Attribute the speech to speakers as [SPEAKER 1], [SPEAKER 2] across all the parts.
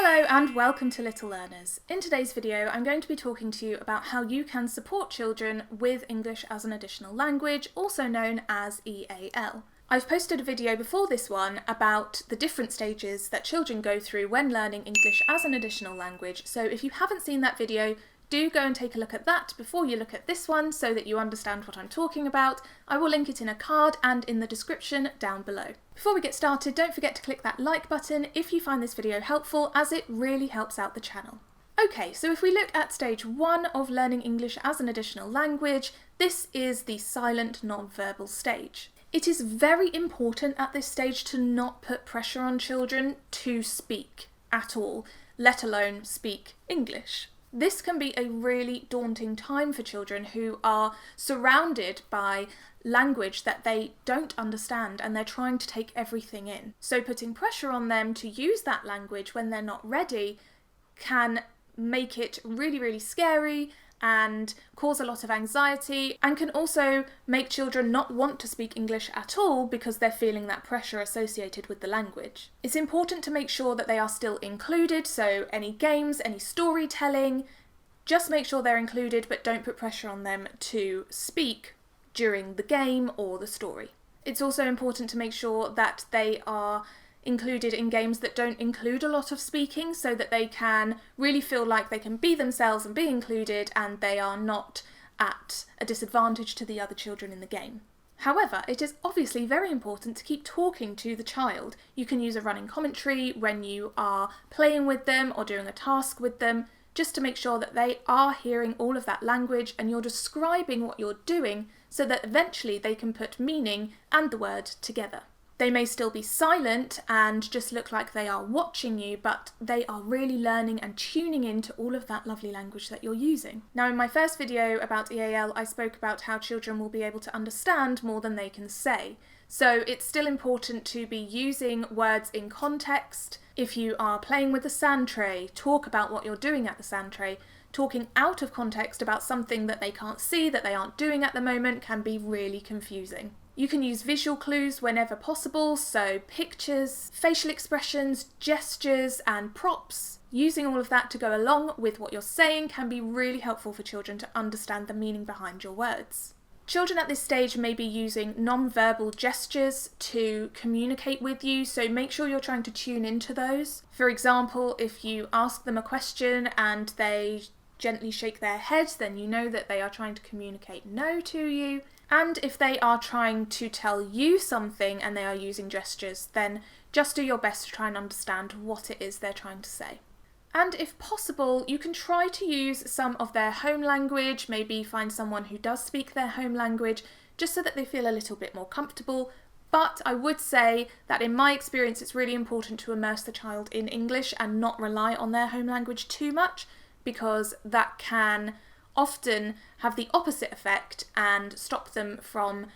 [SPEAKER 1] Hello and welcome to Little Learners. In today's video I'm going to be talking to you about how you can support children with English as an additional language, also known as EAL. I've posted a video before this one about the different stages that children go through when learning English as an additional language, so if you haven't seen that video, do go and take a look at that before you look at this one so that you understand what I'm talking about. I will link it in a card and in the description down below. Before we get started, don't forget to click that like button if you find this video helpful, as it really helps out the channel. Okay, so if we look at stage 1 of learning English as an additional language, this is the silent non-verbal stage. It is very important at this stage to not put pressure on children to speak at all, let alone speak English. This can be a really daunting time for children who are surrounded by language that they don't understand and they're trying to take everything in. So putting pressure on them to use that language when they're not ready can make it really, really scary and cause a lot of anxiety, and can also make children not want to speak English at all because they're feeling that pressure associated with the language. It's important to make sure that they are still included, so any games, any storytelling, just make sure they're included but don't put pressure on them to speak during the game or the story. It's also important to make sure that they are included in games that don't include a lot of speaking, so that they can really feel like they can be themselves and be included and they are not at a disadvantage to the other children in the game. However, it is obviously very important to keep talking to the child. You can use a running commentary when you are playing with them or doing a task with them, just to make sure that they are hearing all of that language and you're describing what you're doing so that eventually they can put meaning and the word together. They may still be silent and just look like they are watching you, but they are really learning and tuning into all of that lovely language that you're using. Now, in my first video about EAL, I spoke about how children will be able to understand more than they can say. So it's still important to be using words in context. If you are playing with the sand tray, talk about what you're doing at the sand tray. Talking out of context about something that they can't see, that they aren't doing at the moment, can be really confusing. You can use visual clues whenever possible, so pictures, facial expressions, gestures and props. Using all of that to go along with what you're saying can be really helpful for children to understand the meaning behind your words. Children at this stage may be using non-verbal gestures to communicate with you, so make sure you're trying to tune into those. For example, if you ask them a question and they gently shake their head, then you know that they are trying to communicate no to you. And if they are trying to tell you something and they are using gestures, then just do your best to try and understand what it is they're trying to say. And if possible, you can try to use some of their home language, maybe find someone who does speak their home language, just so that they feel a little bit more comfortable. But I would say that in my experience, it's really important to immerse the child in English and not rely on their home language too much, because that can often have the opposite effect and stop them from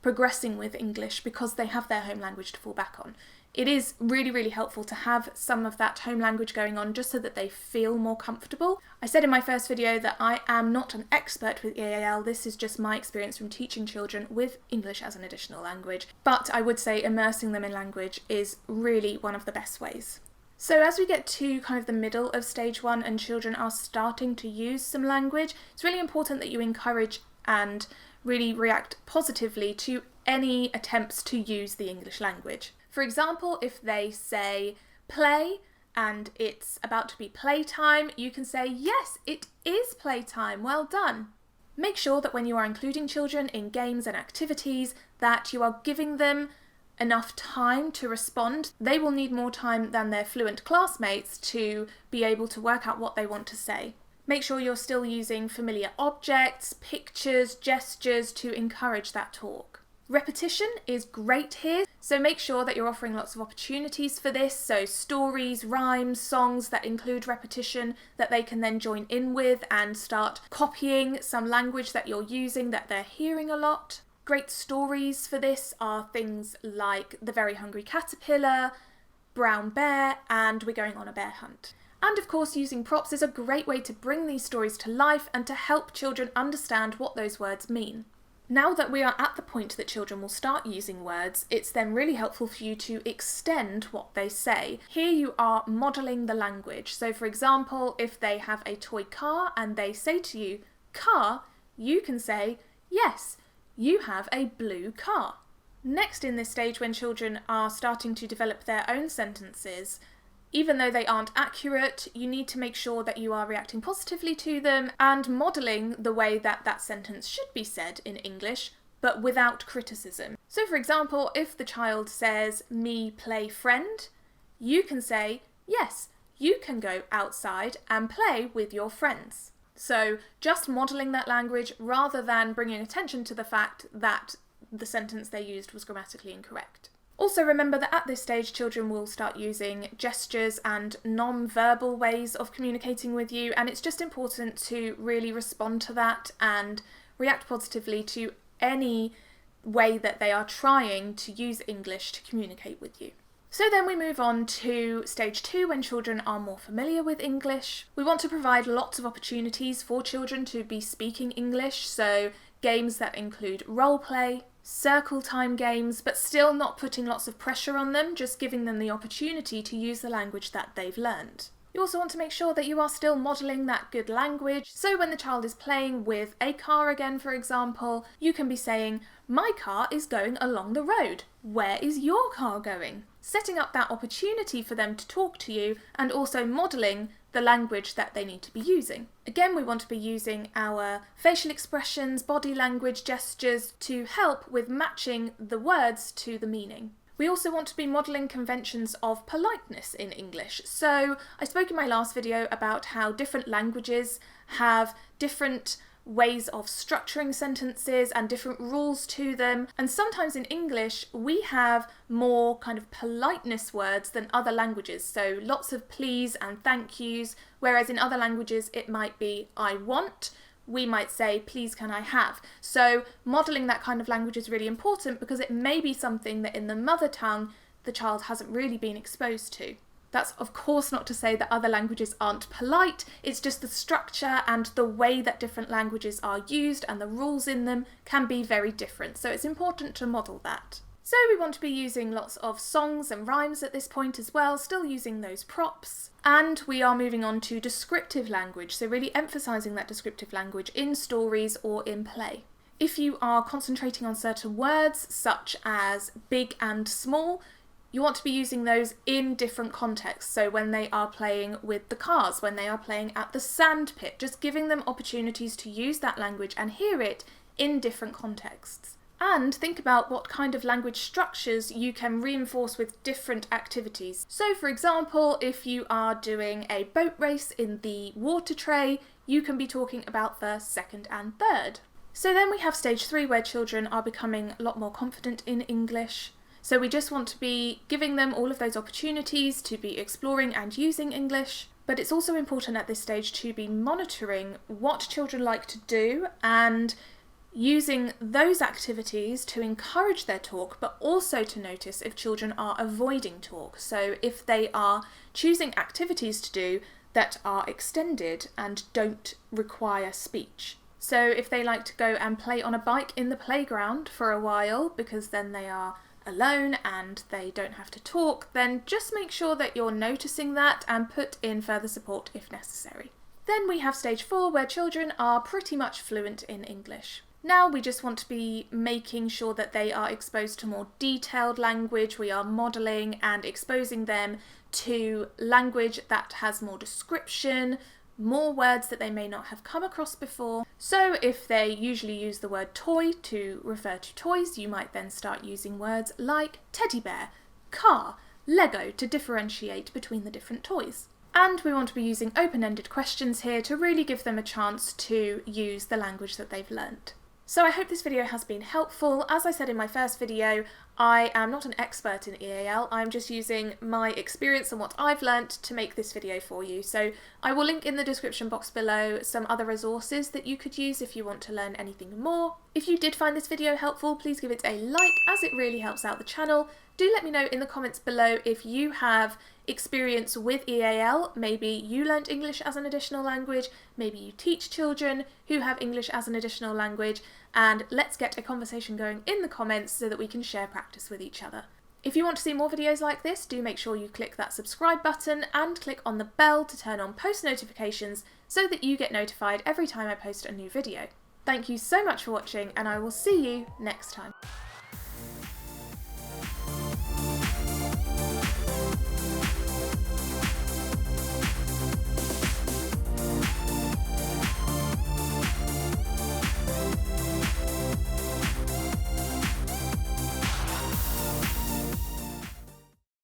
[SPEAKER 1] progressing with English because they have their home language to fall back on. It is really, really helpful to have some of that home language going on just so that they feel more comfortable. I said in my first video that I am not an expert with EAL, this is just my experience from teaching children with English as an additional language, but I would say immersing them in language is really one of the best ways. So as we get to kind of the middle of stage 1 and children are starting to use some language, it's really important that you encourage and really react positively to any attempts to use the English language. For example, if they say play and it's about to be playtime, you can say, yes, it is playtime, well done. Make sure that when you are including children in games and activities that you are giving them enough time to respond. They will need more time than their fluent classmates to be able to work out what they want to say. Make sure you're still using familiar objects, pictures, gestures to encourage that talk. Repetition is great here, so make sure that you're offering lots of opportunities for this, so stories, rhymes, songs that include repetition that they can then join in with and start copying some language that you're using that they're hearing a lot. Great stories for this are things like The Very Hungry Caterpillar, Brown Bear, and We're Going on a Bear Hunt. And of course, using props is a great way to bring these stories to life and to help children understand what those words mean. Now that we are at the point that children will start using words, it's then really helpful for you to extend what they say. Here you are modelling the language. So for example, if they have a toy car and they say to you, car, you can say, yes, you have a blue car. Next in this stage, when children are starting to develop their own sentences, even though they aren't accurate, you need to make sure that you are reacting positively to them and modelling the way that that sentence should be said in English, but without criticism. So for example, if the child says, me play friend, you can say, yes, you can go outside and play with your friends. So just modelling that language rather than bringing attention to the fact that the sentence they used was grammatically incorrect. Also remember that at this stage children will start using gestures and non-verbal ways of communicating with you, and it's just important to really respond to that and react positively to any way that they are trying to use English to communicate with you. So then we move on to stage 2, when children are more familiar with English. We want to provide lots of opportunities for children to be speaking English, so games that include role play, circle time games, but still not putting lots of pressure on them, just giving them the opportunity to use the language that they've learned. You also want to make sure that you are still modelling that good language, so when the child is playing with a car again, for example, you can be saying, my car is going along the road. Where is your car going? Setting up that opportunity for them to talk to you and also modelling the language that they need to be using. Again, we want to be using our facial expressions, body language, gestures to help with matching the words to the meaning. We also want to be modelling conventions of politeness in English. So I spoke in my last video about how different languages have different ways of structuring sentences and different rules to them, and sometimes in English we have more kind of politeness words than other languages, so lots of please and thank yous, whereas in other languages it might be I want, we might say please can I have. So modelling that kind of language is really important because it may be something that in the mother tongue the child hasn't really been exposed to. That's of course not to say that other languages aren't polite, it's just the structure and the way that different languages are used and the rules in them can be very different, so it's important to model that. So we want to be using lots of songs and rhymes at this point as well, still using those props. And we are moving on to descriptive language, so really emphasising that descriptive language in stories or in play. If you are concentrating on certain words, such as big and small, you want to be using those in different contexts. So when they are playing with the cars, when they are playing at the sand pit, just giving them opportunities to use that language and hear it in different contexts. And think about what kind of language structures you can reinforce with different activities. So for example, if you are doing a boat race in the water tray, you can be talking about first, second and third. So then we have stage 3 where children are becoming a lot more confident in English. So we just want to be giving them all of those opportunities to be exploring and using English, but it's also important at this stage to be monitoring what children like to do and using those activities to encourage their talk, but also to notice if children are avoiding talk. So if they are choosing activities to do that are extended and don't require speech. So if they like to go and play on a bike in the playground for a while because then they are alone and they don't have to talk, then just make sure that you're noticing that and put in further support if necessary. Then we have stage 4 where children are pretty much fluent in English. Now we just want to be making sure that they are exposed to more detailed language. We are modelling and exposing them to language that has more description, more words that they may not have come across before. So if they usually use the word toy to refer to toys, you might then start using words like teddy bear, car, Lego to differentiate between the different toys. And we want to be using open-ended questions here to really give them a chance to use the language that they've learnt. So I hope this video has been helpful. As I said in my first video, I am not an expert in EAL, I'm just using my experience and what I've learnt to make this video for you. So I will link in the description box below some other resources that you could use if you want to learn anything more. If you did find this video helpful, please give it a like as it really helps out the channel. Do let me know in the comments below if you have experience with EAL. Maybe you learnt English as an additional language, maybe you teach children who have English as an additional language, and let's get a conversation going in the comments so that we can share practice with each other. If you want to see more videos like this, do make sure you click that subscribe button and click on the bell to turn on post notifications so that you get notified every time I post a new video. Thank you so much for watching, and I will see you next time.